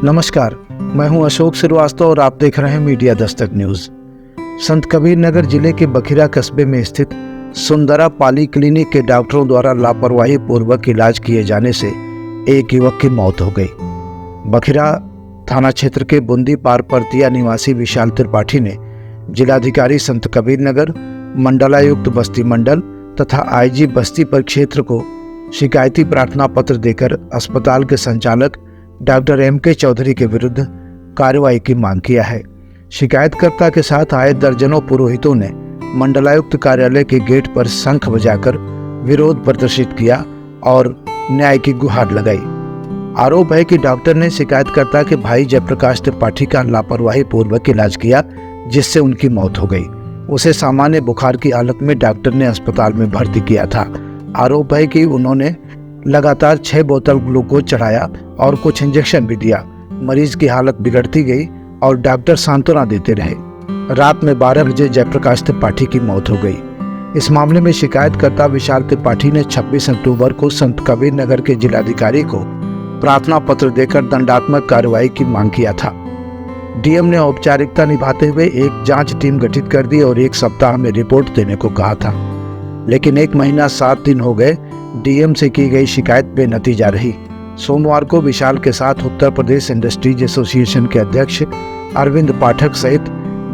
नमस्कार, मैं हूं अशोक श्रीवास्तव और आप देख रहे हैं मीडिया दस्तक न्यूज। संत कबीर नगर जिले के बखिरा कस्बे में स्थित सुंदरा पाली क्लिनिक के डॉक्टरों द्वारा लापरवाही पूर्वक इलाज किए जाने से एक युवक की मौत हो गई। बखिरा थाना क्षेत्र के बुंदी पार परतिया निवासी विशाल त्रिपाठी ने जिलाधिकारी संत कबीर नगर, मंडलायुक्त बस्ती मंडल तथा आईजी बस्ती परिक्षेत्र को शिकायती प्रार्थना पत्र देकर अस्पताल के संचालक डॉक्टर M.K. चौधरी के विरुद्ध कार्रवाई की मांग किया है। शिकायतकर्ता के साथ आए दर्जनों पुरोहितों ने मंडलायुक्त कार्यालय के गेट पर शंख बजाकर विरोध प्रदर्शित किया और न्याय की गुहार लगाई। आरोप है कि डॉक्टर ने शिकायतकर्ता के भाई जयप्रकाश त्रिपाठी का लापरवाही पूर्वक इलाज किया, जिससे उनकी मौत हो गई। उसे सामान्य बुखार की हालत में डॉक्टर ने अस्पताल में भर्ती किया था। आरोप है कि उन्होंने लगातार 6 बोतल ग्लूकोज चढ़ाया और कुछ इंजेक्शन भी दिया। मरीज की हालत बिगड़ती गई और डॉक्टर सांत्वना देते रहे। रात में 12 बजे जयप्रकाश त्रिपाठी की मौत हो गई। इस मामले में शिकायतकर्ता विशाल त्रिपाठी ने 26 अक्टूबर को संत कबीर नगर के जिलाधिकारी को प्रार्थना पत्र देकर दंडात्मक कार्रवाई की मांग किया था। डीएम ने औपचारिकता निभाते हुए एक जांच टीम गठित कर दी और 1 सप्ताह में रिपोर्ट देने को कहा था, लेकिन 1 महीना 7 दिन हो गए। डीएम से की गई शिकायत बेनतीजा रही। सोमवार को विशाल के साथ उत्तर प्रदेश इंडस्ट्रीज एसोसिएशन के अध्यक्ष अरविंद पाठक सहित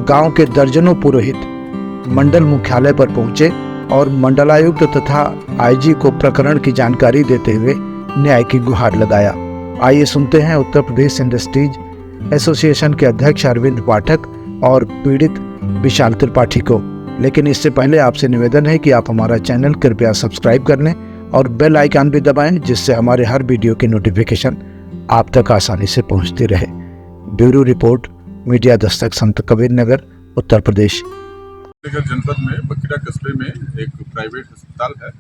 गांव के दर्जनों पुरोहित मंडल मुख्यालय पर पहुंचे और मंडलायुक्त तथा आईजी को प्रकरण की जानकारी देते हुए न्याय की गुहार लगाया। आइए सुनते हैं उत्तर प्रदेश इंडस्ट्रीज एसोसिएशन के अध्यक्ष अरविंद पाठक और पीड़ित विशाल त्रिपाठी को। लेकिन इससे पहले आपसे निवेदन है कि आप हमारा चैनल कृपया सब्सक्राइब कर लें और बेल आइकन भी दबाएं, जिससे हमारे हर वीडियो की नोटिफिकेशन आप तक आसानी से पहुंचती रहे। ब्यूरो रिपोर्ट, मीडिया दस्तक, संत कबीर नगर, उत्तर प्रदेश। जनपद में बखिरा कस्बे में एक प्राइवेट अस्पताल है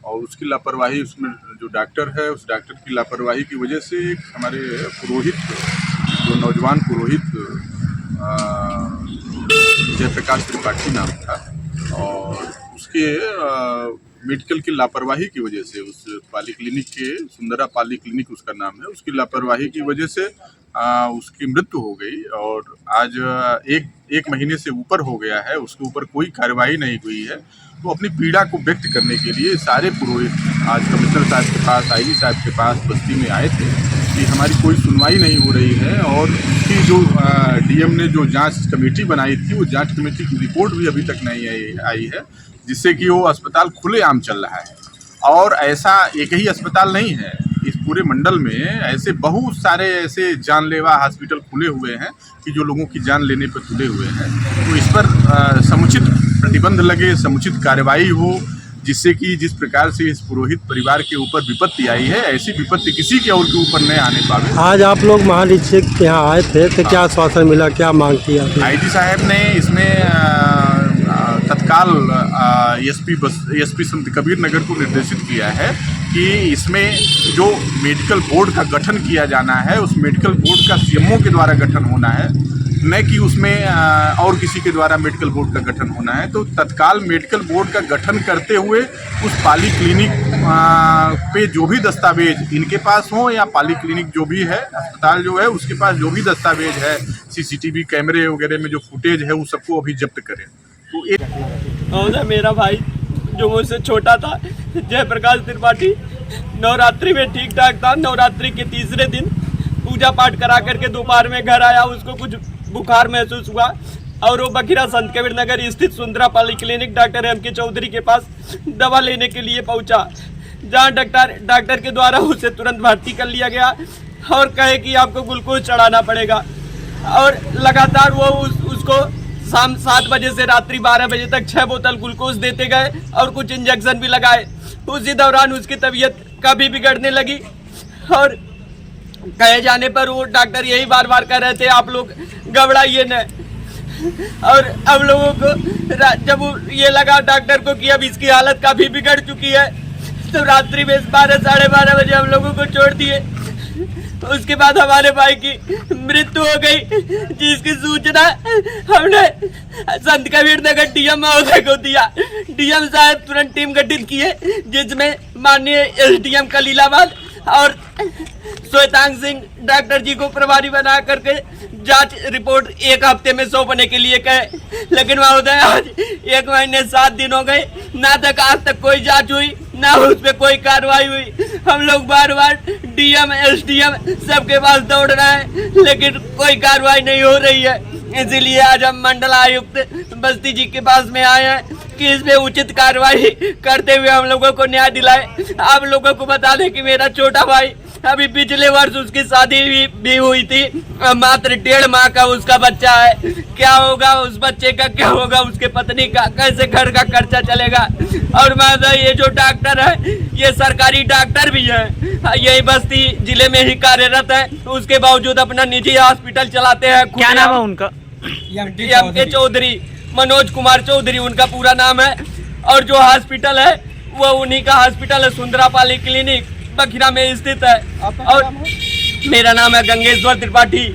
और उसकी लापरवाही, उसमें जो डॉक्टर है उस डॉक्टर की लापरवाही की वजह से एक हमारे पुरोहित, जो नौजवान पुरोहित जयप्रकाश त्रिपाठी नाम था, और उसके मेडिकल की लापरवाही की वजह से उस पाली क्लिनिक के, सुंदरा पाली क्लिनिक उसका नाम है, उसकी लापरवाही की वजह से उसकी मृत्यु हो गई। और आज एक महीने से ऊपर हो गया है, उसके ऊपर कोई कार्रवाई नहीं हुई है। तो अपनी पीड़ा को व्यक्त करने के लिए सारे पुरोहित आज कमिश्नर साहब के पास, आईजी साहब के पास बस्ती में आए थे कि हमारी कोई सुनवाई नहीं हो रही है। और उसकी जो डीएम ने जो जांच कमेटी बनाई थी, वो जांच कमेटी की रिपोर्ट भी अभी तक नहीं आई है, जिससे कि वो अस्पताल खुलेआम चल रहा है। और ऐसा एक ही अस्पताल नहीं है, इस पूरे मंडल में ऐसे बहुत सारे ऐसे जानलेवा हॉस्पिटल खुले हुए हैं कि जो लोगों की जान लेने पर तुले हुए हैं। तो इस पर समुचित प्रतिबंध लगे, समुचित कार्रवाई हो, जिससे कि जिस प्रकार से इस पुरोहित परिवार के ऊपर विपत्ति आई है, ऐसी विपत्ति किसी के और के ऊपर न आने पावे। आज आप लोग महानिरीक्षक के यहाँ आए थे तो क्या आश्वासन मिला, क्या मांग किया? आईजी साहब ने इसमें तत्काल एसपी संत कबीर नगर को निर्देशित किया है कि इसमें जो मेडिकल बोर्ड का गठन किया जाना है, उस मेडिकल बोर्ड का सीएमओ के द्वारा गठन होना है, न कि उसमें और किसी के द्वारा मेडिकल बोर्ड का गठन होना है। तो तत्काल मेडिकल बोर्ड का गठन करते हुए उस पाली क्लिनिक पे जो भी दस्तावेज इनके पास हो, या पाली क्लिनिक जो भी है, अस्पताल जो है, उसके पास जो भी दस्तावेज है, सीसीटीवी कैमरे वगैरह में जो फुटेज है, वो सबको अभी जब्त करें। तो एक मेरा भाई जो मुझसे छोटा था, जयप्रकाश त्रिपाठी, नवरात्रि में ठीक ठाक था। नवरात्रि के तीसरे दिन पूजा पाठ करा करके दोपहर में घर आया, उसको कुछ बुखार महसूस हुआ और वो बखिरा संत कबीर नगर स्थित सुंदरा पाली क्लिनिक डॉक्टर M.K. चौधरी के पास दवा लेने के लिए पहुंचा, जहां डॉक्टर के द्वारा उसे तुरंत भर्ती कर लिया गया और कहे कि आपको ग्लूकोज चढ़ाना पड़ेगा। और लगातार वो उसको शाम 7 बजे से रात्रि 12 बजे तक 6 बोतल ग्लूकोज देते गए और कुछ इंजेक्शन भी लगाए। उसी दौरान उसकी तबीयत काफ़ी बिगड़ने लगी और कहे जाने पर वो डॉक्टर यही बार बार कह रहे थे, आप लोग घबराइए न। और अब लोगों को जब ये लगा डॉक्टर को कि अब इसकी हालत काफ़ी बिगड़ चुकी है, तो रात्रि में 12 साढ़े 12 बजे हम लोगों को छोड़ दिए। उसके बाद हमारे भाई की मृत्यु हो गई, जिसकी सूचना हमने संत कबीर नगर डीएम महोदय को दिया। डीएम साहब तुरंत टीम गठित किए, जिसमें माननीय एसडीएम कलीलाबाद और श्वेतांग सिंह डॉक्टर जी को प्रभारी बना करके जांच रिपोर्ट 1 हफ्ते में सौंपने के लिए कहे, लेकिन महोदय आज 1 महीने 7 दिन हो गए, ना तक आज तक कोई जांच हुई, ना उस पर कोई कार्रवाई हुई। हम लोग बार बार डीएम एसडीएम सबके पास दौड़ रहे हैं, लेकिन कोई कार्रवाई नहीं हो रही है। इसीलिए आज हम मंडल आयुक्त बस्ती जी के पास में आए हैं कि इसमें उचित कार्रवाई करते हुए हम लोगों को न्याय दिलाए। आप लोगों को बता दें कि मेरा छोटा भाई अभी पिछले वर्ष उसकी शादी भी हुई थी, मात्र 1.5 माह का उसका बच्चा है। क्या होगा उस बच्चे का, क्या होगा उसके पत्नी का, कैसे घर का खर्चा चलेगा। और महोदय ये जो डॉक्टर है ये सरकारी डॉक्टर भी है, यही बस्ती जिले में ही कार्यरत है, उसके बावजूद अपना निजी हॉस्पिटल चलाते हैं। क्या नाम है उनका? एम के चौधरी, मनोज कुमार चौधरी उनका पूरा नाम है। और जो हॉस्पिटल है वो उन्हीं का हॉस्पिटल है, सुंदरा पाली क्लिनिक बखिरा में स्थित है। और मेरा नाम है गंगेश्वर त्रिपाठी।